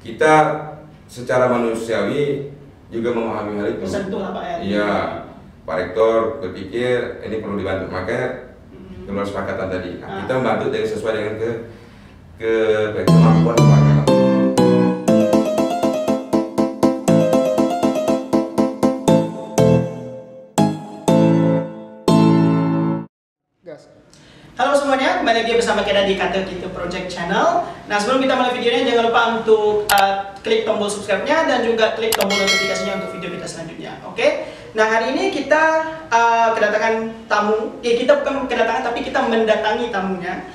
kita secara manusiawi juga memahami hal itu. Sentuh lah Pak ya. Iya, Pak Rektor berpikir ini perlu dibantu, makanya keluar kesepakatan tadi. Nah, kita membantu dari sesuai dengan kemampuan keluarga. Halo semuanya, kembali lagi bersama kita di Kata Kita Project Channel. Nah, sebelum kita mulai videonya, jangan lupa untuk klik tombol subscribe-nya dan juga klik tombol notifikasinya untuk video kita selanjutnya. Oke? Nah, hari ini kita kedatangan tamu. Kita bukan kedatangan, tapi kita mendatangi tamunya.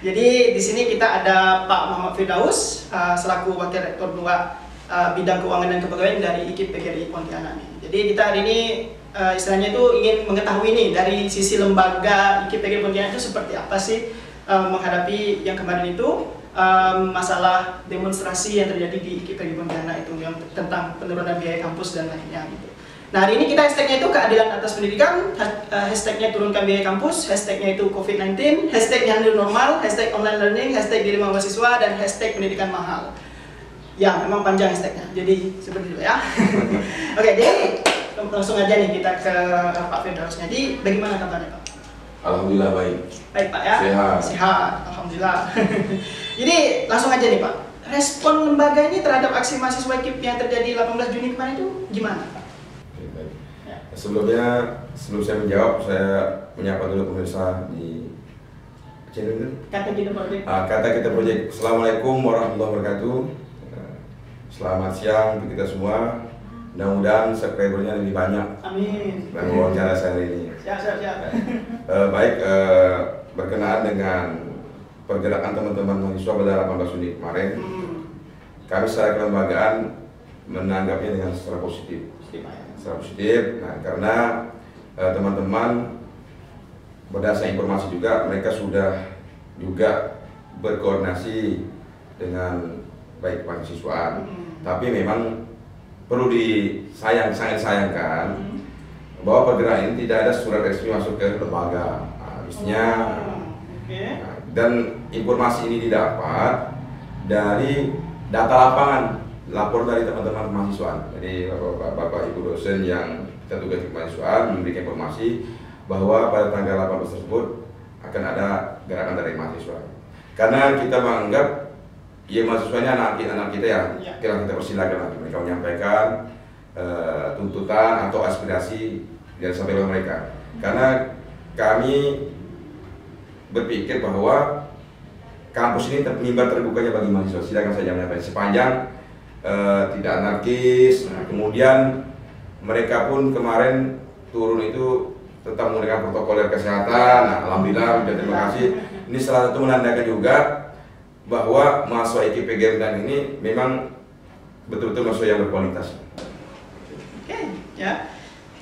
Jadi di sini kita ada Pak Muhammad Firdaus selaku Wakil Rektor 2 Bidang Keuangan dan Kepegawaian dari IKIP PGRI Pontianak. Jadi kita hari ini istilahnya itu ingin mengetahui nih dari sisi lembaga IKIP PGRI Pontianak itu seperti apa sih menghadapi yang kemarin itu masalah demonstrasi yang terjadi di IKIP PGRI Pontianak itu yang tentang penurunan biaya kampus dan lainnya gitu. Nah, hari ini kita hashtagnya itu keadilan atas pendidikan, hashtagnya turunkan biaya kampus, hashtagnya itu COVID-19, hashtagnya new normal, hashtag online learning, hashtag diri mahasiswa, dan hashtag pendidikan mahal. Ya, memang panjang hashtagnya, jadi seperti itu ya. Oke, jadi langsung aja nih kita ke Pak Firdaus. Jadi bagaimana kabarnya Pak? Alhamdulillah baik. Baik Pak ya? Sehat. Sehat, Alhamdulillah. Jadi langsung aja nih Pak, respon lembaga ini terhadap aksi mahasiswa IKIP yang terjadi 18 Juni kemarin itu gimana Pak? Baik. Ya. Sebelum saya menjawab, saya menyapa dulu pemirsa di channel Kata Kita Project. Kata Kita Project. Assalamualaikum warahmatullahi wabarakatuh. Selamat siang untuk kita semua. Mudah-mudahan subscribernya lebih banyak. Amin. Dan wawancara saya ini. Siap. Baik, berkenaan dengan pergerakan teman-teman mahasiswa pada 18 Juni kemarin, kami secara kelembagaan menanggapnya dengan secara positif. Secara positif, nah, karena teman-teman berdasarkan informasi juga mereka sudah juga berkoordinasi dengan baik mahasiswaan, tapi memang perlu sangat disayangkan bahwa pergerakan ini tidak ada surat resmi masuk ke lembaga. Harusnya dan informasi ini didapat dari data lapangan, lapor dari teman-teman mahasiswa. Jadi bapak ibu dosen yang kita tugas di mahasiswa memberikan informasi bahwa pada tanggal 18 tersebut akan ada gerakan dari mahasiswa. Karena kita menganggap ya mahasiswanya anak kita ya, kita persilakan nanti mereka menyampaikan tuntutan atau aspirasi yang disampaikan oleh mereka. Karena kami berpikir bahwa kampus ini mimbar terbukanya bagi mahasiswa, silakan saja menyampaikan sepanjang tidak anarkis. Nah, kemudian mereka pun kemarin turun itu tetap menggunakan protokol kesehatan. Nah, alhamdulillah, terima kasih. Ini salah satu menandakan juga bahwa mahasiswa IKIP PGRI dan ini memang betul-betul mahasiswa yang berkualitas. Oke, ya.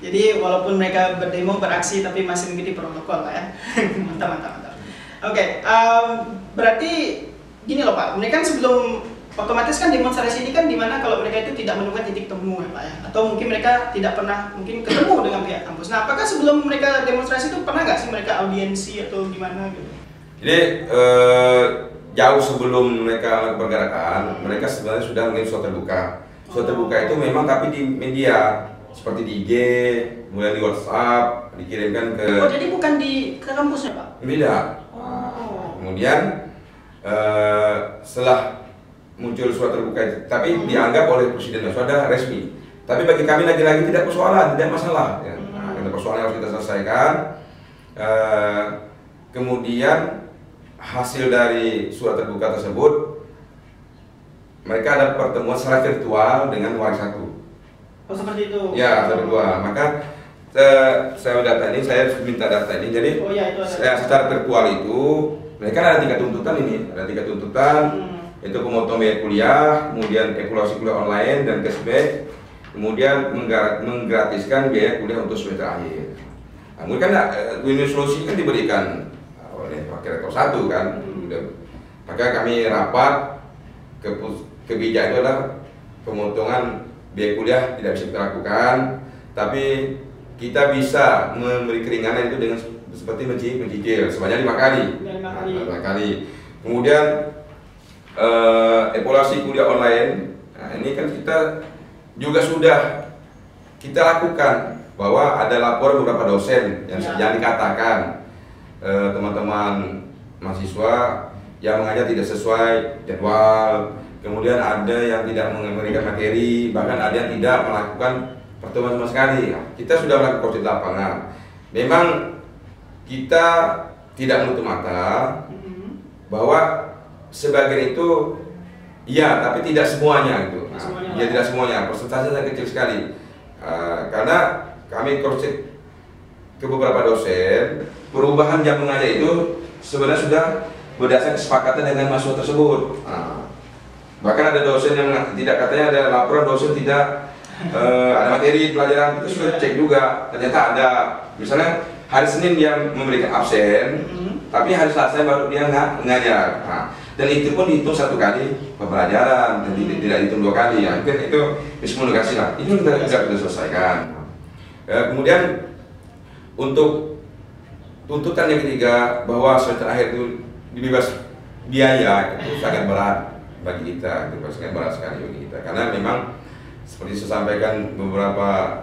Jadi walaupun mereka berdemo, beraksi, tapi masih mengikuti protokol lah ya. Mantap. Oke, berarti gini loh Pak, mereka kan sebelum otomatis kan demonstrasi ini kan dimana kalau mereka itu tidak menemukan titik temu ya Pak ya, atau mungkin mereka tidak pernah mungkin ketemu dengan pihak kampus. Nah, apakah sebelum mereka demonstrasi itu pernah nggak sih mereka audiensi atau gimana gitu? Jadi jauh sebelum mereka pergerakan, mereka sebenarnya sudah mengirim surat terbuka. Surat terbuka itu memang tapi di media seperti di IG, kemudian di WhatsApp, dikirimkan ke. Oh, jadi bukan ke kampusnya Pak? Beda. Kemudian setelah muncul surat terbuka itu, tapi dianggap oleh Presiden sudah resmi. Tapi bagi kami lagi-lagi tidak persoalan, tidak masalah. Ya. Nah, karena persoalan harus kita selesaikan. Kemudian hasil dari surat terbuka tersebut, mereka ada pertemuan secara virtual dengan Wali 1. Oh, seperti itu? Ya, virtual. Maka saya minta data ini. Jadi secara virtual itu mereka ada 3 tuntutan ini. Ada 3 tuntutan, itu pemotongan biaya kuliah, kemudian evaluasi kuliah online dan cashback, kemudian menggratiskan biaya kuliah untuk semester akhir. Nah, mungkin win-win solusi kan diberikan oleh Wakil Rektor 1 kan. Maka kami rapat kebijakan itu adalah pemotongan biaya kuliah tidak bisa kita lakukan, tapi kita bisa memberi keringanan itu dengan seperti mencicil sebanyak 5 kali. 5 kali. Kemudian evaluasi kuliah online. Nah, ini kan kita juga sudah kita lakukan bahwa ada laporan beberapa dosen yang dikatakan teman-teman mahasiswa yang mengajar tidak sesuai jadwal, kemudian ada yang tidak memberikan materi, bahkan ada yang tidak melakukan pertemuan sama sekali. Kita sudah melakukan audit lapangan. Memang kita tidak menutup mata bahwa sebagian itu iya, tapi tidak semuanya gitu. Ya tidak semuanya, persentasenya kecil sekali. Karena kami cross check ke beberapa dosen, perubahan jam mengajar itu sebenarnya sudah berdasarkan kesepakatan dengan mahasiswa tersebut. Bahkan ada dosen yang tidak, katanya ada laporan dosen tidak ada materi pelajaran, itu sudah cek juga, ternyata ada. Misalnya hari Senin dia memberikan absen, tapi hari Selasa baru dia mengajar. Dan itu pun dihitung satu kali pembelajaran, dan tidak dihitung 2 kali. Ya, mungkin itu miskomunikasi lah. Itu kita selesaikan. Kemudian untuk tuntutan yang ketiga bahwa semester akhir itu dibebas biaya, itu sangat berat bagi kita, itu sangat berat sekali bagi kita. Karena memang seperti saya sampaikan beberapa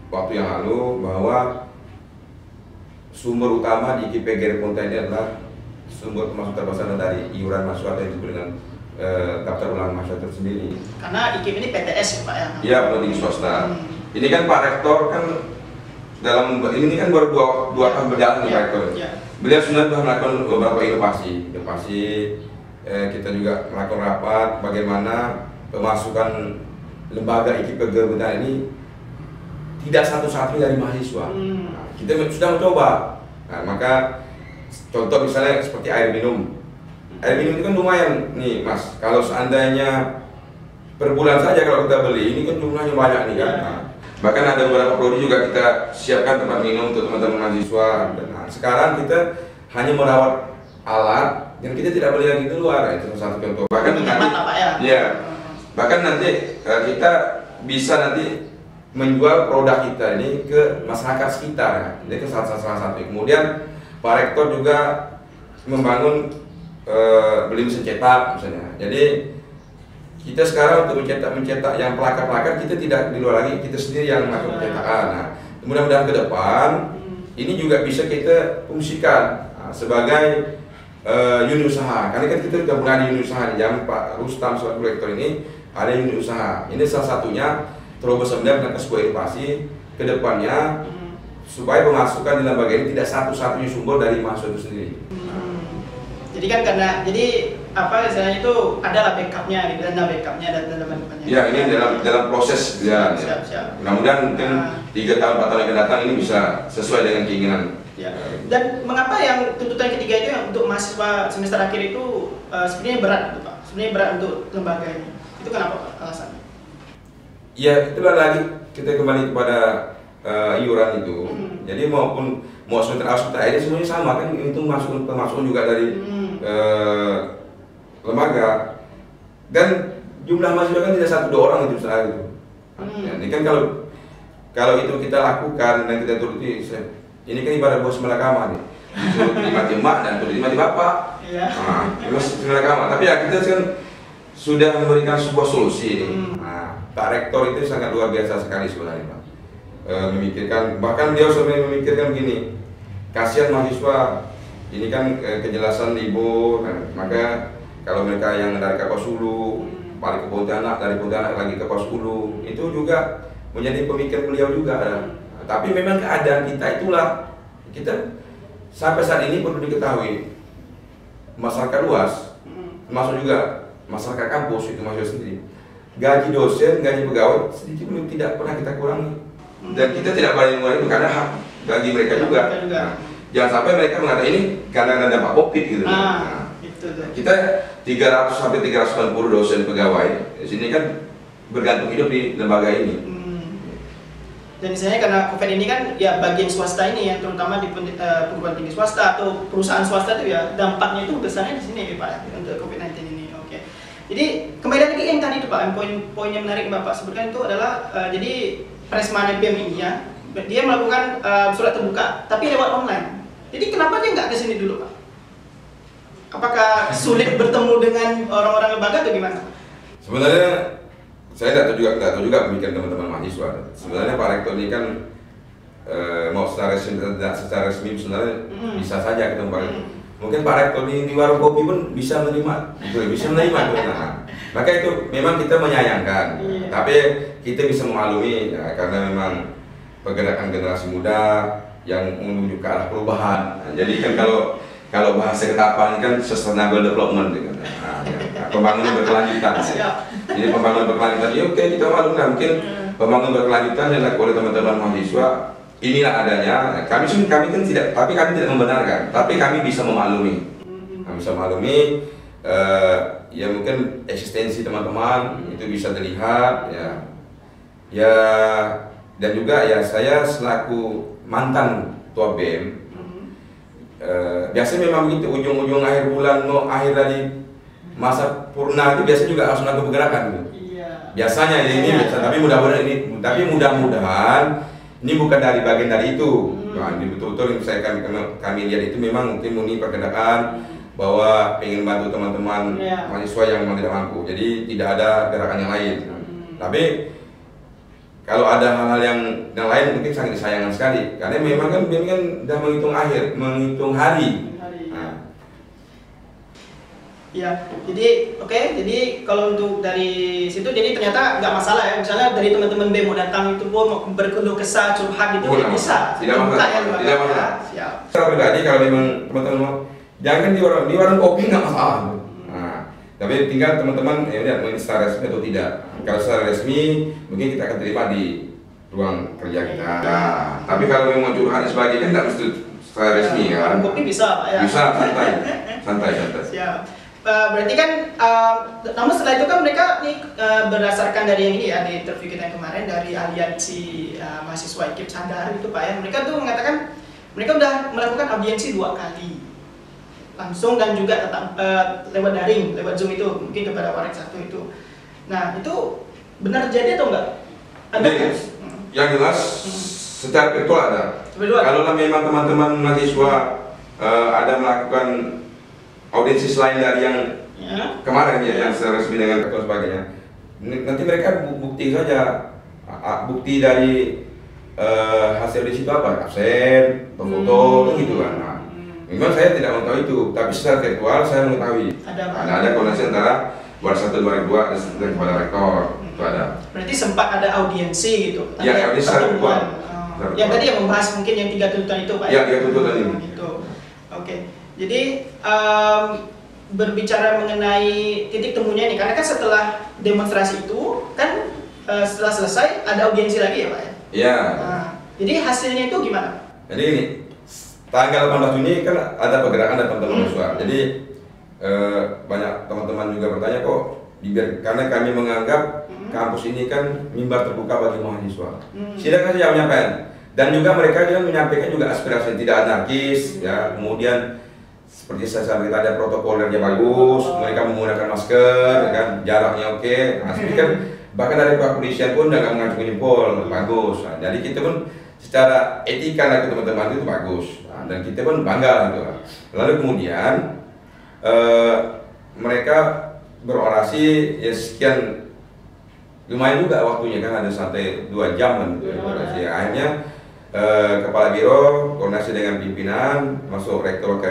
waktu yang lalu bahwa sumber utama di KPGR Pontianak ini adalah sumber pemasukan terbesar dari iuran mahasiswa yang disebut dengan daftar ulang mahasiswa tersendiri. Karena IKIP ini PTS ya Pak ya? Iya, pendidik swasta. Ini kan Pak Rektor kan dalam ini kan baru dua tahun berjalan Pak Rektor. Beliau sudah melakukan beberapa inovasi. Kita juga melakukan rapat bagaimana pemasukan lembaga IKIP Pontianak ini tidak satu-satunya dari mahasiswa. Kita sudah mencoba. Maka contoh misalnya seperti air minum. Air minum itu kan lumayan nih Mas. Kalau seandainya per bulan saja kalau kita beli, ini kan jumlahnya banyak nih kan. Bahkan ada beberapa prodi juga kita siapkan tempat minum untuk teman-teman mahasiswa. Nah, sekarang kita hanya merawat alat dan kita tidak beli lagi di luar. Itu salah satu contoh. Bahkan nanti, bahkan nanti kita bisa nanti menjual produk kita ini ke masyarakat sekitar. Ini ke salah satu. Kemudian Pak Rektor juga membangun beli mesin cetak misalnya. Jadi kita sekarang untuk mencetak yang plakat-plakat kita tidak di luar lagi, kita sendiri yang melakukan pencetakan. Nah, mudah-mudahan ke depan ini juga bisa kita fungsikan sebagai unit usaha. Karena kan kita sudah mulai unit usaha di zaman Pak Rustam selaku rektor ini ada unit usaha. Ini salah satunya terus sebenarnya dengan sebuah inovasi ke depannya supaya pemasukan di lembaga ini tidak satu-satunya sumber dari mahasiswa itu sendiri. Jadi kan jadi apa istilahnya itu adalah backupnya, dana backupnya dan teman-temannya. Ya, ini dalam proses ya. Mudah-mudahan mungkin 3 tahun 4 tahun yang akan datang ini bisa sesuai dengan keinginan. Ya. Dan mengapa yang tuntutan ketiga itu yang untuk mahasiswa semester akhir itu sebenarnya berat, gitu, Pak? Sebenarnya berat untuk lembaga ini. Itu kenapa Pak alasannya? Ya, itulah lagi kita kembali kepada iuran itu. Jadi mau semester awal semester akhir semuanya sama kan, itu pemasukan juga dari lembaga. Dan jumlah mahasiswa kan tidak 1-2 orang itu misalnya gitu. Ini kan kalau itu kita lakukan dan kita turuti, ini kan ibarat bos melakama nih. Turuti mati emak dan turuti mati bapak. Terus melakama. Tapi ya kita kan sudah memberikan sebuah solusi ini. Pak Rektor itu sangat luar biasa sekali sebenarnya Pak. Memikirkan, bahkan dia sampai memikirkan begini, kasihan mahasiswa ini kan kejelasan libur, maka kalau mereka yang dari Kapuas Hulu balik ke Pontianak, dari Pontianak lagi ke Kapuas Hulu, itu juga menjadi pemikiran beliau juga. Tapi memang keadaan kita itulah, kita sampai saat ini perlu diketahui masyarakat luas, termasuk juga masyarakat kampus itu mahasiswa sendiri, gaji dosen, gaji pegawai sedikit belum tidak pernah kita kurangi. Dan kita tidak boleh mengurangi itu karena hak bagi mereka juga. Jangan sampai mereka mengatakan ini karena ada Pak Popit gitu. Kita 300 sampai 390 dosen pegawai di sini kan bergantung hidup di lembaga ini. Dan misalnya karena COVID ini kan ya bagian swasta ini ya, terutama di perguruan tinggi swasta atau perusahaan swasta itu ya dampaknya itu besarnya di sini ya Pak untuk COVID-19 ini. Oke. Jadi kembali lagi yang tadi itu Pak, poin yang menarik Bapak sebutkan itu adalah jadi Presmanya BEM ini ya, dia melakukan surat terbuka tapi lewat online. Jadi kenapa dia nggak ke sini dulu Pak? Apakah sulit bertemu dengan orang-orang lembaga atau gimana? Sebenarnya saya tidak tahu juga pemikiran teman-teman mahasiswa. Sebenarnya Pak Rektor ini kan mau secara resmi sebenarnya bisa saja ketemu Pak Rektor. Mungkin Pak Rektor di warung kopi pun bisa menerima, Nah, maka itu memang kita menyayangkan, tapi kita bisa memaklumi ya, karena memang pergerakan generasi muda yang menuju ke arah perubahan. Nah, jadi kan kalau bahasa ketapang kan sustainable development, gitu. Pembangunan berkelanjutan. Jadi pembangunan berkelanjutan, ya oke, kita maklum lah, mungkin pembangunan berkelanjutan yang dilakukan oleh teman-teman mahasiswa inilah adanya. Kami kan tidak, tapi kami tidak membenarkan, tapi kami bisa memaklumi. Kami bisa memaklumi, ya mungkin eksistensi teman-teman itu bisa terlihat, ya dan juga ya saya selaku mantan Ketua BEM, biasanya memang begitu, ujung-ujung akhir bulan mau akhir dari masa purna itu biasa juga harus melakukan pergerakan gitu. Biasanya ini biasa, tapi mudah-mudahan ini bukan dari bagian dari itu. Nah, ini betul-betul yang kami lihat itu memang mungkin murni pergerakan bahwa ingin bantu teman-teman mahasiswa yang memang tidak mampu. Jadi tidak ada gerakan yang lain. Tapi kalau ada hal-hal yang lain mungkin sangat disayangkan sekali, karena memang kan sudah menghitung hari. Ya, jadi jadi kalau untuk dari situ jadi ternyata nggak masalah ya, misalnya dari teman-teman BEM mau datang itu pun berkeluh kesah, curhat gitu ya bisa. Tidak masalah. Tidak masalah. Siap. Secara pribadi kalau memang teman-teman jangan di warung kopi nggak masalah. Nah, tapi tinggal teman-teman ya udah mau secara resmi atau tidak. Kalau secara resmi mungkin kita akan terima di ruang kerja kita. Nah, tapi kalau memang curhat sebagainya kan tidak mesti secara resmi ya. Warung kopi bisa Pak ya. Bisa, santai. Siap. Berarti kan, namun setelah itu kan mereka nih berdasarkan dari yang ini ya, di interview kita yang kemarin dari aliansi mahasiswa IKIP Sadar itu Pak ya, mereka tuh mengatakan mereka udah melakukan audiensi 2 kali langsung dan juga lewat daring, lewat Zoom itu mungkin kepada Warek 1 itu. Nah itu benar terjadi atau enggak? Ada yang jelas secara virtual ada. Kalau memang teman-teman mahasiswa ada melakukan audiensi selain dari yang kemarin ya, yang secara resmi dengan ketua sebagainya, nanti mereka bukti saja, bukti dari hasil audiensi itu apa, absen, foto, gitu kan. Nah, memang saya tidak mengetahui itu, tapi secara virtual saya mengetahui. Ada koordinasi antara Warek 1, Warek 2 dan kepada rektor, itu ada. Berarti sempat ada audiensi gitu? Ya, audiensi secara virtual. Yang tadi yang membahas mungkin yang 3 tuntutan itu Pak? Ya, 3 tuntutan ini. Gitu. Oke. Jadi berbicara mengenai titik temunya ini, karena kan setelah demonstrasi itu kan setelah selesai ada audiensi lagi ya Pak ya? Iya. Nah, jadi hasilnya itu gimana? Jadi ini tanggal 18 Juni kan ada pergerakan dari teman-teman mahasiswa. Jadi banyak teman-teman juga bertanya kok karena kami menganggap kampus ini kan mimbar terbuka bagi mahasiswa. Silakan saja menyampaikan. Dan juga mereka juga menyampaikan juga aspirasi tidak anarkis ya, kemudian seperti saya sampaikan ada protokolnya bagus, mereka menggunakan masker, kan jaraknya oke. Nah, kan bahkan dari Pak Kepolisian pun udah mengacung jempol, bagus. Nah, jadi kita pun secara etika lah teman-teman itu bagus. Nah, dan kita pun bangga gitu. Lalu kemudian mereka berorasi ya sekian, lumayan juga waktunya kan, ada sampai 2 jam kan gitu, orasi. Akhirnya Kepala Biro koordinasi dengan pimpinan, masuk rektor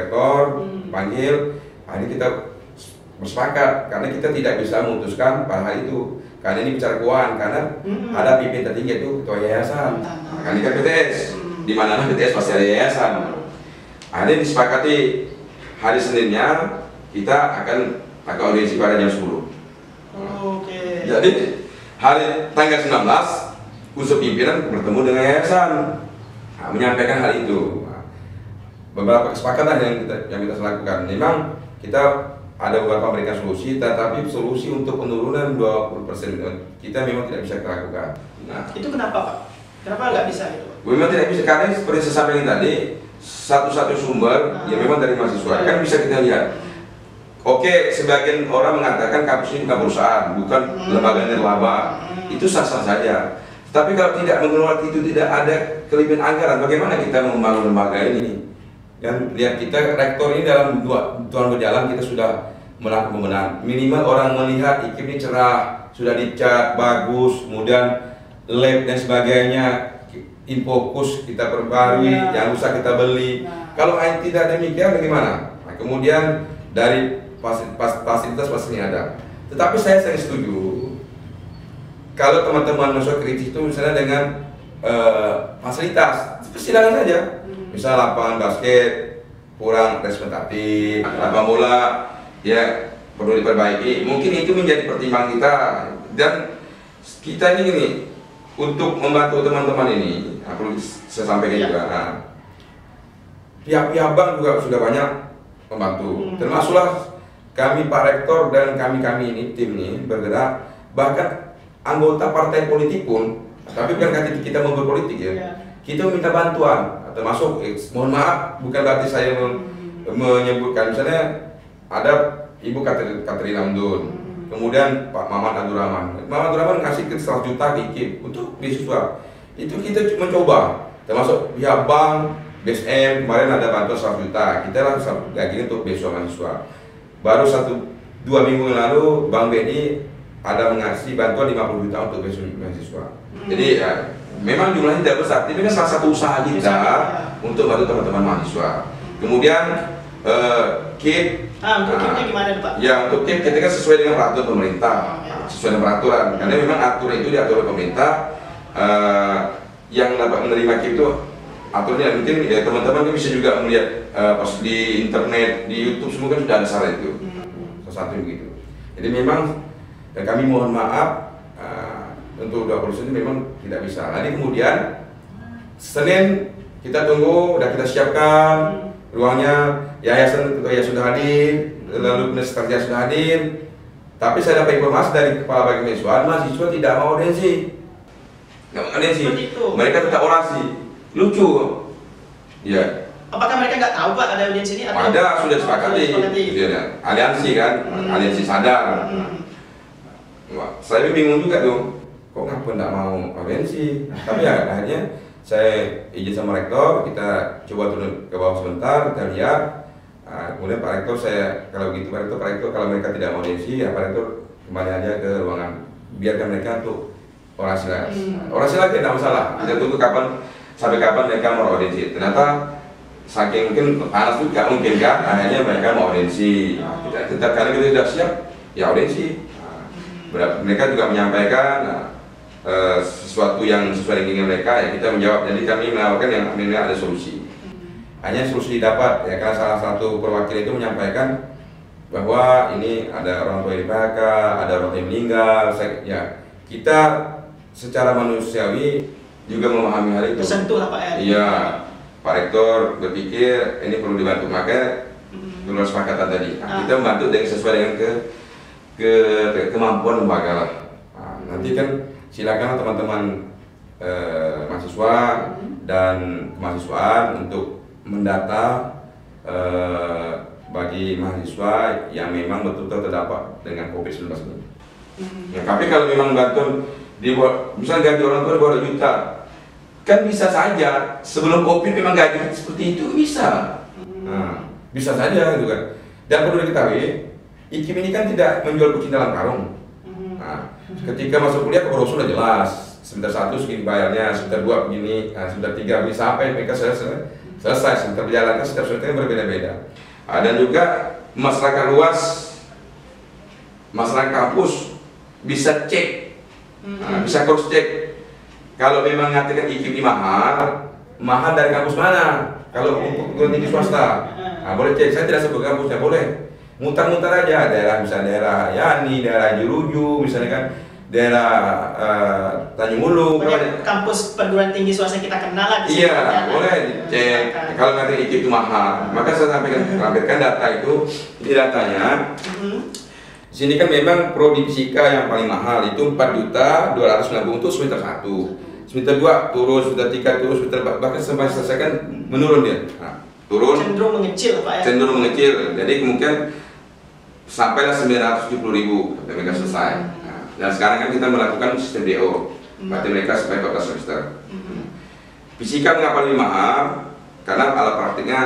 panggil. Ini kita bersepakat karena kita tidak bisa memutuskan pada hari itu, karena ini bicara keuangan, karena ada pimpin tertinggi itu ketua yayasan. Nah, ini kan PTS, di mana PTS pasti ada yayasan. Akhirnya disepakati hari Seninnya kita akan audiensi pada jam 10. Oke. Jadi hari tanggal 19 unsur pimpinan bertemu dengan yayasan. Nah, menyampaikan hal itu. Nah, beberapa kesepakatan yang kita lakukan. Memang kita ada beberapa memberikan solusi, tetapi solusi untuk penurunan 20% kita memang tidak bisa kita lakukan. Nah, itu kenapa Pak? Kenapa nggak bisa itu? Memang tidak bisa, karena seperti saya sampaikan tadi, satu-satu sumber ya memang dari mahasiswa. Kan bisa kita lihat. Oke, sebagian orang mengatakan kampus ini bukan perusahaan, bukan lembaga nirlaba. Itu sah-sah saja. Tapi kalau tidak mengeluarkan itu, tidak ada kelebihan anggaran, bagaimana kita membangun lembaga ini? Dan lihat kita rektor ini dalam 2 tahun berjalan kita sudah melakukan pembenahan. Minimal orang melihat IKIP ini cerah, sudah dicat bagus, kemudian lab dan sebagainya, infokus kita perbarui, yang rusak kita beli. Kalau tidak demikian bagaimana? Nah, kemudian dari fasilitas pasti ada. Tetapi saya setuju kalau teman-teman masuk kritis itu misalnya dengan fasilitas, silakan saja. Misal lapangan basket kurang representatif, lapangan bola ya perlu diperbaiki. Mungkin itu menjadi pertimbangan kita, dan kita ini gini, untuk membantu teman-teman ini, perlu saya sampaikan juga. Nah, pihak-pihak bank juga sudah banyak membantu, termasuklah kami Pak Rektor dan kami ini tim ini bergerak, bahkan anggota partai politik pun, tapi bukan kata kita mau berpolitik ya, kita meminta bantuan. Termasuk, mohon maaf, bukan berarti saya menyebutkan, misalnya ada Ibu Katri Lamdun, kemudian Pak Mamat Abdurrahman. Mamat Abdurrahman ngasih ke 100 juta IKIP untuk beasiswa. Itu kita mencoba, termasuk pihak bank, BSM, kemarin ada bantuan 100 juta, kita langsung lagi untuk beasiswa mahasiswa. Baru 1-2 minggu yang lalu, Bank BNI ada mengasih bantuan 50 juta untuk beasiswa mahasiswa. Jadi ya, memang jumlahnya tidak besar, tapi ini salah satu usaha kita untuk bantu teman-teman mahasiswa. Kemudian KIP, untuk KIP-nya gimana Pak? Ya, untuk KIP kita kan sesuai dengan peraturan pemerintah, sesuai dengan peraturan. Karena memang aturan itu diatur oleh pemerintah. Yang dapat menerima KIP itu aturannya, mungkin ya, teman-teman bisa juga melihat pas di internet, di YouTube semua kan sudah ada syarat itu, salah satu begitu. Jadi memang kami mohon maaf. Untuk 20% memang tidak bisa. Nanti kemudian Senin kita tunggu, udah kita siapkan ruangnya, yayasan ya sudah hadir, lalu peserta sudah hadir. Tapi saya dapat informasi dari kepala bagian mahasiswa tidak mau audiensi, nggak mau audiensi. Mereka tetap orasi, lucu, ya. Apakah mereka nggak tahu Pak ada audiensi ini? Ada, sudah disepakati. Aliansi kan, aliansi sadar. Saya bingung juga tuh. Kok ngapa enggak mau audiensi? Tapi ya akhirnya saya izin sama rektor, kita coba turun ke bawah sebentar, kita lihat. Kemudian Pak Rektor, saya kalau begitu Pak Rektor kalau mereka tidak mau audiensi, ya Pak Rektor kembali aja ke ruangan, biarkan mereka untuk orasi lagi. Orasi lagi tidak masalah. Kita tunggu sampai kapan mereka mau audiensi. Ternyata saking mungkin panas juga mungkin kan, akhirnya mereka mau audiensi. Tetap karena kita sudah siap, ya audiensi. Mereka juga menyampaikan sesuatu yang sesuai dengan mereka, ya kita menjawab. Jadi kami menawarkan yang akhirnya ada solusi. Hanya solusi didapat ya karena salah satu perwakilan itu menyampaikan bahwa ini ada orang tua yang di-PHK, ada orang tua yang meninggal. Ya kita secara manusiawi juga memahami hal itu. Tersentuh lah Pak ya. Iya, Pak Rektor berpikir ini perlu dibantu, maka perlu kesepakatan tadi. Kita membantu dengan sesuai dengan kemampuan lembaga lah. Nanti kan silakan teman-teman mahasiswa dan kemahasiswaan untuk mendata bagi mahasiswa yang memang betul-betul terdampak dengan COVID-19 ini. Ya, tapi kalau memang bantuan dibuat, misalnya gaji orang tua 2 juta, kan bisa saja sebelum COVID memang gaji seperti itu bisa. Nah, bisa saja gitu kan. Dan perlu diketahui, IKIP ini kan tidak menjual kucing dalam karung. Nah, ketika masuk kuliah kepengurusan sudah jelas, semester 1 segini bayarnya, semester 2 begini, semester 3 begini, sampai mereka selesai semester berjalan kan setiap semesternya berbeda-beda. Dan juga masyarakat luas, masyarakat kampus bisa cek, bisa cross check. Kalau memang mengatakan IKIP ini mahal dari kampus mana? Kalau untuk tinggi swasta, boleh cek. Saya tidak sebut kampusnya, boleh. Mutar-mutar aja daerah, misalnya daerah Yani, daerah Juruju, misalnya kan daerah Tanjung Hulu. Kampus perguruan tinggi swasta kita kenal lah. Iya, boleh dicek. Kalau nanti IKIP itu mahal, maka saya sampaikan data itu. Ini datanya. Di sini kan memang prodi fisika yang paling mahal itu 4.290 untuk semester 1. Semester 2 turun, semester 3 turun, semester bahkan sampai selesai kan menurun dia. Nah, turun. Cenderung mengecil Pak ya. Cenderung mengecil. Jadi kemungkinan sampailah 970.000 mereka selesai. Nah, dan sekarang kan kita melakukan sistem DO. Berarti mereka sampai 14 semester. Fisika mengapa lebih mahal? Karena alat praktiknya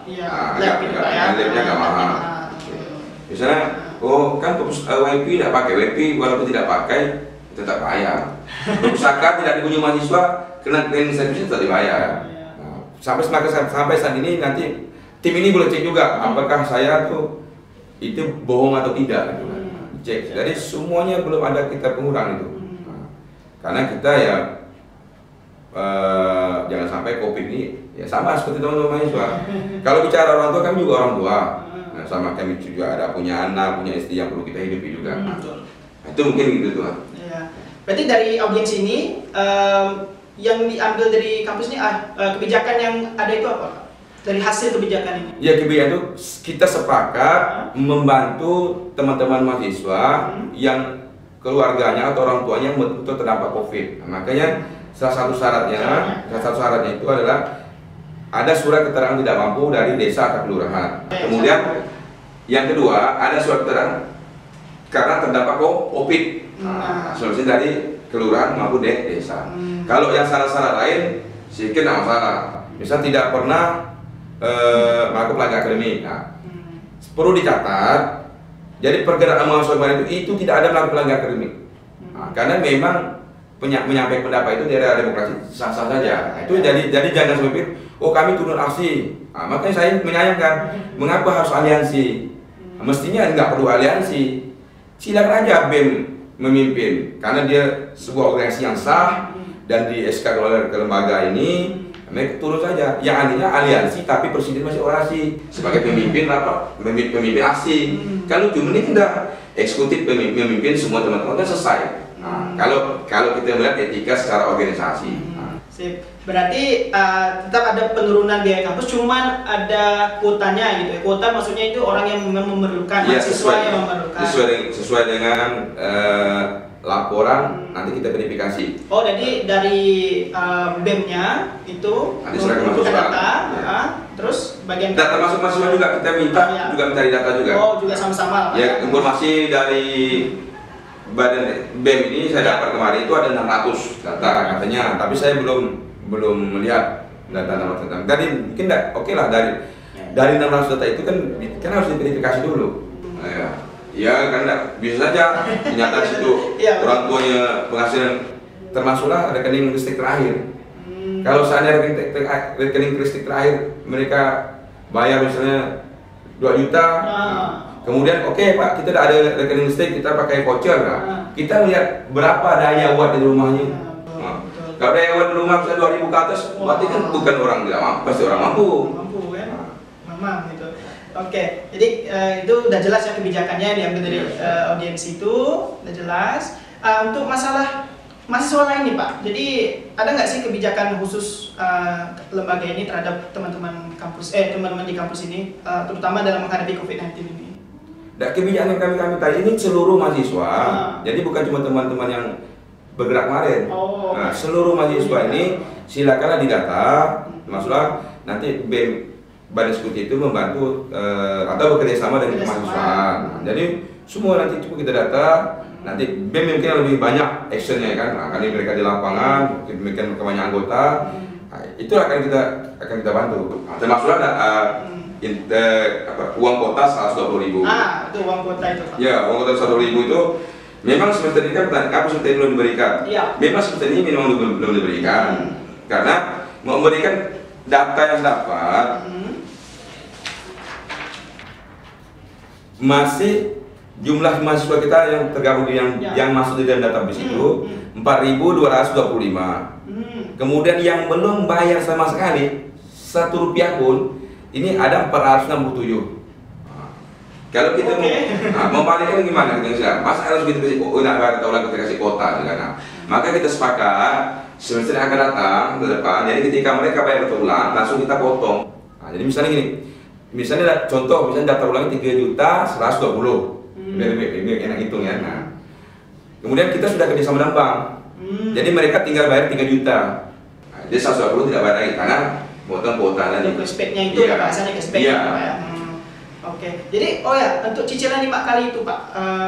Iya, labnya nggak mahal. Misalnya, oh kan WiFi tidak pakai WiFi, walaupun tidak pakai tetap bayar. Perpustakaan tidak dikunjungi mahasiswa, kena cleaning service tetap dibayar. Nah, sampai saat ini nanti tim ini boleh cek juga apakah saya tuh itu bohong atau tidak gitu kan. Cek. Jadi semuanya belum ada kita pengurang itu. Nah, karena kita ya jangan sampai COVID ini ya sama seperti teman-teman mahasiswa. Kalau bicara orang tua, kami juga orang tua. Nah, sama kami juga ada punya anak, punya istri yang perlu kita hidupi juga. Nah, itu mungkin gitu tuh. Ya. Berarti dari audiens ini yang diambil dari kampus ini kebijakan yang ada itu apa? Dari hasil kebijakan ini? Ya, kebijakan itu kita sepakat membantu teman-teman mahasiswa yang keluarganya atau orang tuanya betul terdampak COVID. Nah, makanya salah satu syaratnya itu adalah ada surat keterangan tidak mampu dari desa atau kelurahan. Kemudian yang kedua ada surat keterangan karena terdampak COVID. Nah, solusi dari kelurahan maupun desa. Kalau yang syarat-syarat lain sedikit tidak masalah. Misal tidak pernah melakukan pelanggaran akademik. Nah, perlu dicatat. Jadi pergerakan mahasiswa itu tidak ada melakukan pelanggaran akademik. Nah, karena memang menyampaikan pendapat itu di era demokrasi sah-sah saja. Nah, itu jadi jangan sampai oh kami turun aksi. Nah, makanya saya menyayangkan mengapa harus aliansi. Nah, mestinya nggak perlu aliansi. Silakan aja BEM memimpin karena dia sebuah organisasi yang sah dan di SK oleh lembaga ini. Mereka turun saja, yang artinya aliansi tapi presiden masih orasi sebagai pemimpin pemimpin aksi. Kan lucu, ini tidak eksekutif memimpin semua teman-teman kan selesai. Nah, kalau kita melihat etika secara organisasi. Sip. Berarti tetap ada penurunan biaya kampus, cuman ada kuotanya gitu ya. Kuota maksudnya itu orang yang memerlukan, mahasiswa yang memerlukan. Sesuai dengan laporan nanti kita verifikasi. Oh, jadi dari BEM-nya itu mengumpulkan data, terus bagian data masuk mahasiswa juga kita minta juga mencari data juga. Oh, juga sama-sama. Ya, informasi dari badan BEM ini saya dapat kemarin itu ada 600 data katanya, tapi saya belum melihat data tentang. Tadi mungkin oke lah dari 600 data itu kan harus diverifikasi dulu. Nah, ya kan bisa saja ternyata situ orang tuanya penghasilan termasuklah rekening listrik terakhir. Kalau seandainya rekening listrik terakhir mereka bayar misalnya 2 juta, kemudian oke Pak, kita ada rekening listrik, kita pakai voucher, kita lihat berapa daya watt di rumahnya. Kalau daya watt di rumah bisa 2000 ke atas, berarti kan bukan orang tidak mampu, pasti orang mampu. Mampu kan, memang gitu. Oke, jadi itu udah jelas ya kebijakannya yang diambil dari audiens itu, udah jelas. Untuk masalah mahasiswa lain nih Pak, jadi ada nggak sih kebijakan khusus lembaga ini terhadap teman-teman kampus, teman-teman di kampus ini, terutama dalam menghadapi COVID-19 ini? Dan kebijakan yang kami tadi ini seluruh mahasiswa, jadi bukan cuma teman-teman yang bergerak kemarin. Nah, seluruh mahasiswa ini silakanlah didata, maksudnya nanti BEM Badan Eksekutif itu membantu atau bekerja sama dengan kemahasiswaan. Nah, jadi semua nanti cukup kita data, nanti BEM mungkin lebih banyak actionnya kan, akan mereka di lapangan, mungkin kebanyakan anggota, nah, itu akan kita bantu. Nah, termasuk ada uang kuota 120.000. Itu uang kuota itu Pak. Ya, uang kuota 120.000 itu memang semester ini kan semester ini belum diberikan. Memang semester ini memang belum diberikan, karena mau memberikan data yang dapat. Masih jumlah mahasiswa kita yang tergabung yang masuk di dalam database itu 4.225. Kemudian yang belum bayar sama sekali 1 rupiah pun ini ada 467. Kalau kita mau balikkan gimana kita Mas harus kita kasih kota kan. Maka kita sepakat semester yang akan datang ke depan. Jadi ketika mereka bayar berulang langsung kita potong. Nah, jadi misalnya gini. Misalnya daftar ulang 3.120.000. Ini enak hitung ya. Nah, kemudian kita sudah kerjasama dengan bank. Jadi mereka tinggal bayar 3 juta. Nah, jadi 120 tidak bayar lagi karena potong kuota tadi. Cashback-nya itu bahasanya cashback ya. Oke. Jadi untuk cicilan 5 kali itu Pak,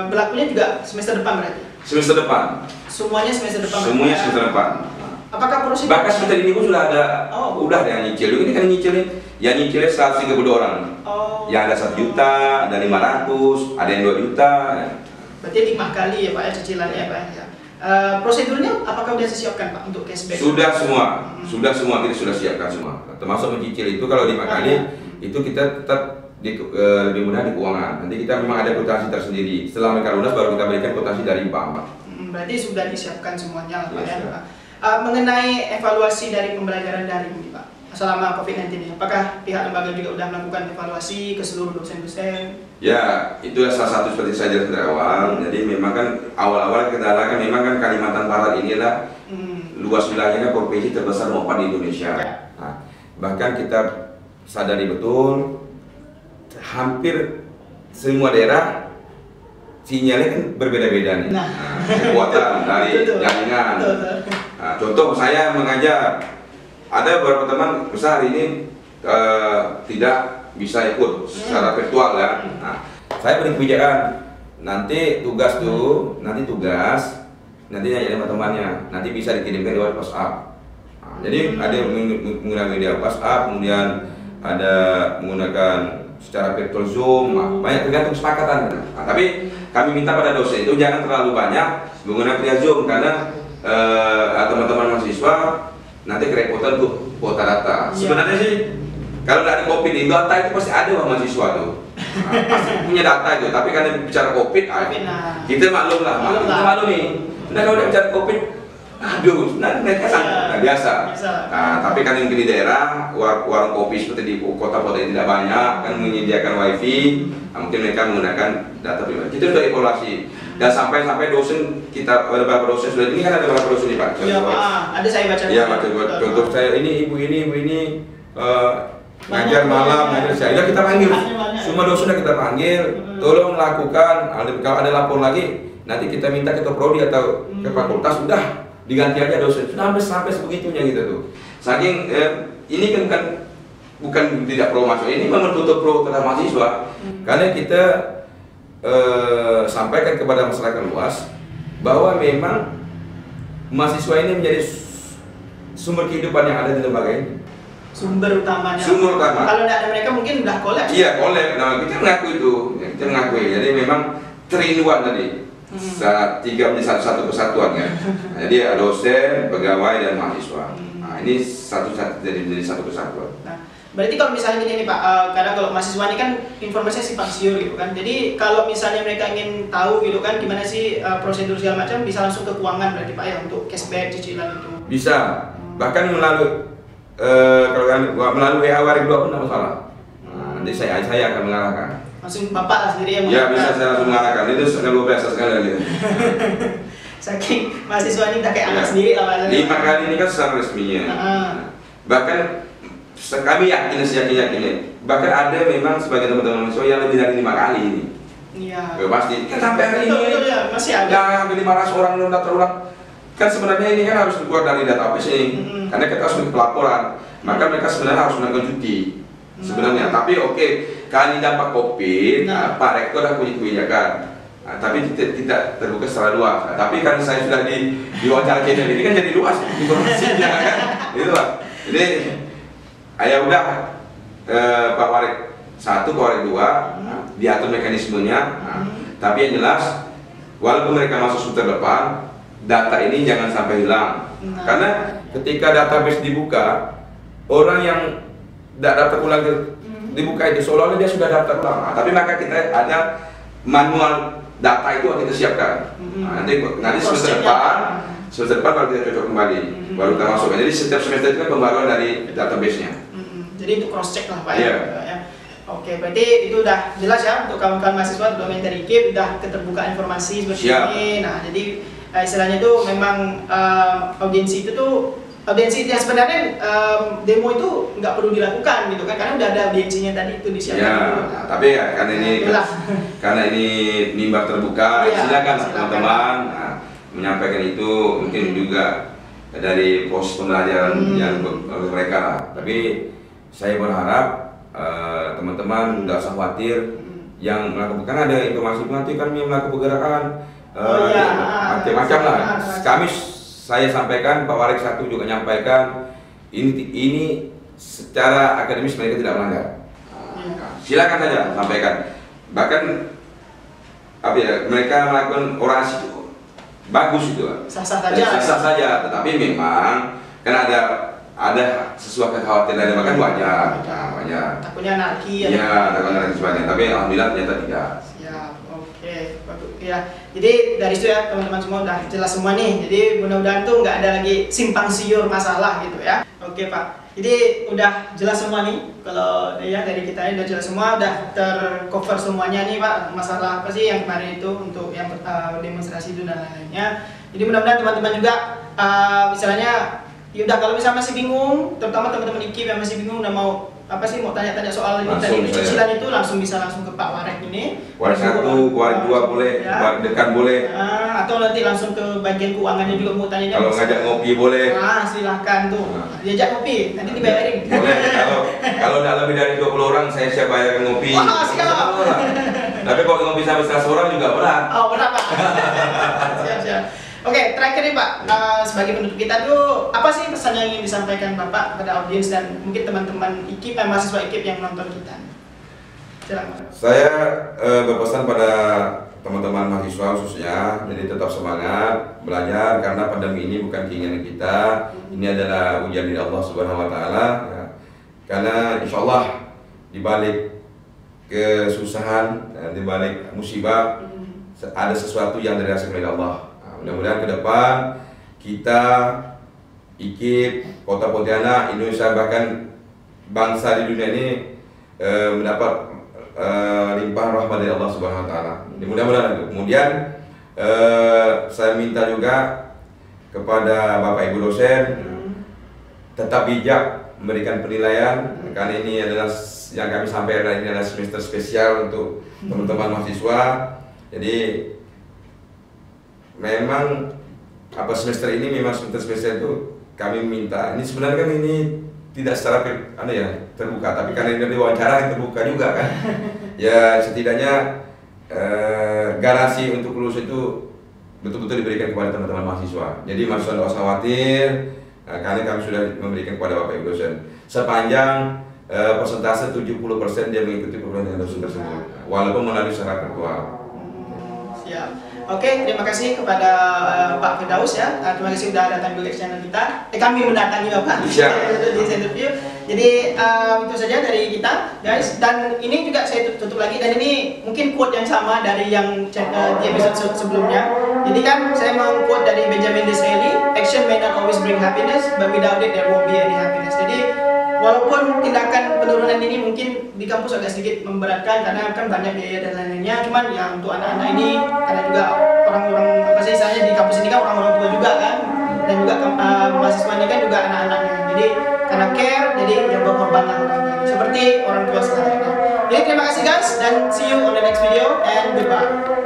berlakunya juga semester depan berarti? Semester depan. Semuanya semester depan. Semuanya semester depan. Apakah prosedur? Bahkan semester ini pun sudah ada, udah ada yang nyicil. Ini kan nyicil yang nyicilnya 132 orang. Yang ada 1 juta, ada 500, ada yang 2 juta. Berarti 5 kali ya Pak ya cicilannya ya Pak ya. Prosedurnya apakah sudah disiapkan Pak untuk cashback? Sudah semua, sudah semua kita sudah siapkan semua. Termasuk mencicil itu kalau 5 kali itu kita tetap lebih mudah di keuangan. Nanti kita memang ada kwitansi tersendiri. Setelah mereka lunas baru kita berikan kwitansi dari bank. Berarti sudah disiapkan semuanya Pak ya. Mengenai evaluasi dari pembelajaran daring ini Pak selama COVID-19 ini, apakah pihak lembaga juga sudah melakukan evaluasi ke seluruh dosen-dosen? Ya, itu salah satu seperti saya jelaskan dari awal. Jadi memang kan awal-awal kendala kan memang kan Kalimantan Barat inilah luas wilayahnya provinsi terbesar nomor 4 di Indonesia. Nah, bahkan kita sadari betul hampir semua daerah sinyalnya kan berbeda-beda nih. Kekuatan dari jaringan. Nah, contoh saya mengajar, ada beberapa teman besar ini tidak bisa ikut secara virtual ya. Nah, saya beri kebijakan nanti tugas nantinya ya teman-temannya nanti bisa dikirimkan lewat WhatsApp. Nah, jadi ada yang menggunakan media WhatsApp, kemudian ada menggunakan secara virtual Zoom, banyak tergantung kesepakatan. Nah, tapi kami minta pada dosen itu jangan terlalu banyak menggunakan media Zoom karena teman-teman mahasiswa nanti kerepotan untuk kuota data. Sebenarnya sih kalau dari COVID ini data itu pasti ada mahasiswa tuh. Nah, pasti punya data itu, tapi karena bicara COVID, kita maklum lah, kita maklum nih. Nah kalau udah bicara COVID, aduh, mereka sangat biasa. Nah, tapi kan yang di daerah, warung kopi seperti di kota-kota yang tidak banyak, kan menyediakan wifi, mungkin mereka menggunakan data pribadi. Kita sudah evaluasi. Dan sampai dosen kita, ada beberapa dosen sudah, ini kan ada beberapa dosen nih Pak. Iya Pak, ada saya baca. Iya, contoh saya ini ibu ini ngajar malam, ngajar saya. Kita panggil, semua dosen sudah kita panggil, tolong lakukan, kalau ada lapor lagi, nanti kita minta ke prodi atau ke fakultas, sudah diganti aja dosen. Sudah sampai sebegitunya gitu tuh. Saking ini kan bukan tidak pro mahasiswa, ini memang tutup pro terhadap mahasiswa, karena kita sampaikan kepada masyarakat luas bahwa memang mahasiswa ini menjadi sumber kehidupan yang ada di lembaga ini. Sumber utamanya. Sumber utama. Kalau tidak ada mereka mungkin udah kolab. Iya kolab. Nah kita mengakui itu, kita mengakui. Jadi memang terinuan tadi. Saat 3 menjadi satu kesatuan ya. Nah, jadi ada dosen, pegawai dan mahasiswa. Nah ini jadi satu kesatuan. Nah, berarti kalau misalnya gini nih Pak, kadang kalau mahasiswa ini kan informasinya simpang siur gitu kan. Jadi kalau misalnya mereka ingin tahu gitu kan gimana sih prosedur segala macam, bisa langsung ke keuangan berarti Pak ya untuk cashback cicilan itu. Bisa. Bahkan melalui melalui WA Warik 2 pun tidak masalah. Nah, nanti saya akan mengarahkan. Langsung Bapak lah sendiri yang mengarahkan. Ya bisa saya langsung mengarahkan. Itu sangat luar biasa sekali gitu. Saking mahasiswa ini udah kayak anak sendiri lah Pak. 5 kali ini kan secara resminya. Bahkan kami yakin, bahkan ada memang sebagai teman-teman mahasiswa yang lebih dari 5 kali ini. Iya. Pasti. Kan sampai hari ini masih ada. Yang hampir 500 orang belum daftar ulang. Kan sebenarnya ini kan harus keluar dari database ini, karena kita harus bikin pelaporan, maka mereka sebenarnya harus melakukan cuti sebenarnya. Tapi oke, kali dampak COVID, Pak Rektor dah punya kebijakan, tapi tidak terbuka secara luas. Tapi karena saya sudah di wawancara channel ini kan jadi luas informasinya kan, gitu lah. Jadi ya udah Pak Warik 1, Pak Warik 2 diatur mekanismenya, tapi yang jelas walaupun mereka masuk terdepan, data ini jangan sampai hilang. Karena ketika database dibuka, orang yang tidak daftar ulang dibuka itu seolah-olah dia sudah daftar ulang. Tapi maka kita ada manual data itu kita siapkan. Nanti semester depan baru kita cocok kembali, baru kita masuk. Jadi setiap semester itu kan pembaruan dari database-nya. Jadi itu cross check lah Pak ya. Oke, berarti itu udah jelas ya untuk kawan-kawan mahasiswa domain dari KIP, udah keterbukaan informasi seperti ini. Nah, jadi istilahnya itu memang audiensi itu tuh audiensi yang sebenarnya demo itu nggak perlu dilakukan gitu kan, karena udah ada audiensinya tadi itu disiapkan. Ya, tapi ya karena ini mimbar terbuka, silakan teman-teman menyampaikan itu, mungkin juga dari proses pembelajaran yang mereka lah. Tapi saya berharap teman-teman nggak usah khawatir yang melakukan, kan ada informasi nanti kami melakukan pergerakan macam-macam lah. Saya sampaikan, Pak Warik 1 juga menyampaikan ini secara akademis mereka tidak melanggar. Silakan saja sampaikan. Bahkan apa ya, mereka melakukan orasi itu bagus itu, sah-sah saja. Sah saja, tetapi memang kan ada sesuatu kekhawatiran, bahkan wajar. Takutnya anarki ya. Takutnya anarki sebagainya. Tapi alhamdulillah ternyata tidak. Siap, oke, bagus ya. Jadi dari situ ya teman-teman semua udah jelas semua nih. Jadi mudah-mudahan tuh nggak ada lagi simpang siur masalah gitu ya. Oke Pak. Jadi udah jelas semua nih, kalau ya dari kita ini udah jelas semua, udah tercover semuanya nih Pak, masalah apa sih yang kemarin itu untuk yang demonstrasi itu dan lain-lainnya. Jadi mudah-mudahan teman-teman juga misalnya, ya udah kalau misalnya masih bingung, terutama teman-teman IKIP yang masih bingung udah mau apa sih, mau tanya-tanya soal ini tadi cicilan itu, langsung ke Pak Warek ini. Warek 1, Warek 2 boleh, ya. Warek dekan boleh. Atau nanti langsung ke bagian keuangannya juga mau tanya. Kalau ngajak ngopi boleh. Silahkan tuh. Diajak ngopi, nanti dibayarin. Boleh. Kalau lebih dari 20 orang saya siap bayarkan ngopi. Wah, siap. Tapi kalau ngopi sampai 100 orang juga berat. Oh, berat Pak. Siap. Oke, terakhir nih Pak, sebagai penutup kita tuh, apa sih pesan yang ingin disampaikan Bapak kepada audiens dan mungkin teman-teman IKIP, mahasiswa IKIP yang nonton kita? Silakan. Saya berpesan pada teman-teman mahasiswa khususnya, jadi tetap semangat belajar karena pandemi ini bukan keinginan kita, ini adalah ujian dari Allah Subhanahu Wa Taala. Ya. Karena insya Allah di balik kesusahan, di balik musibah, ada sesuatu yang dirasakan oleh Allah. Mudah-mudahan ke depan kita IKIP, Kota Pontianak, Indonesia, bahkan bangsa di dunia ini mendapat limpahan rahmat dari Allah Subhanahu Wa Taala. Mudah-mudahan itu. Kemudian saya minta juga kepada Bapak Ibu dosen tetap bijak memberikan penilaian, karena ini adalah yang kami sampaikan, ini adalah semester spesial untuk teman-teman mahasiswa. Jadi memang semester ini memang semester spesial itu kami minta, ini sebenarnya kan ini tidak secara terbuka, tapi karena ini diwawancara yang terbuka juga kan. Ya setidaknya garansi untuk lulus itu betul-betul diberikan kepada teman-teman mahasiswa. Jadi mahasiswa tidak usah khawatir, karena kami sudah memberikan kepada Bapak Ibu dosen sepanjang persentase 70% dia mengikuti program dosen tersebut, walaupun melalui secara virtual. Siap. Oke, terima kasih kepada Pak Firdaus ya. Terima kasih sudah datang di channel kita. Kami mendatangi Bapak di interview. Jadi itu saja dari kita, guys. Dan ini juga saya tutup lagi. Dan ini mungkin quote yang sama dari yang di episode sebelumnya. Jadi kan saya meng-quote dari Benjamin Disraeli, "Action may not always bring happiness, but without it there won't be any happiness." Jadi walaupun tindakan penurunan ini mungkin di kampus agak sedikit memberatkan karena kan banyak biaya dan lain-lainnya, cuman ya untuk anak-anak ini, karena juga orang-orang saya di kampus ini kan orang-orang tua juga kan, dan juga mahasiswa ini kan juga anak-anaknya, jadi karena care, jadi yang berkorban lah orangnya, seperti orang tua sekarang. Jadi terima kasih guys, dan see you on the next video and goodbye.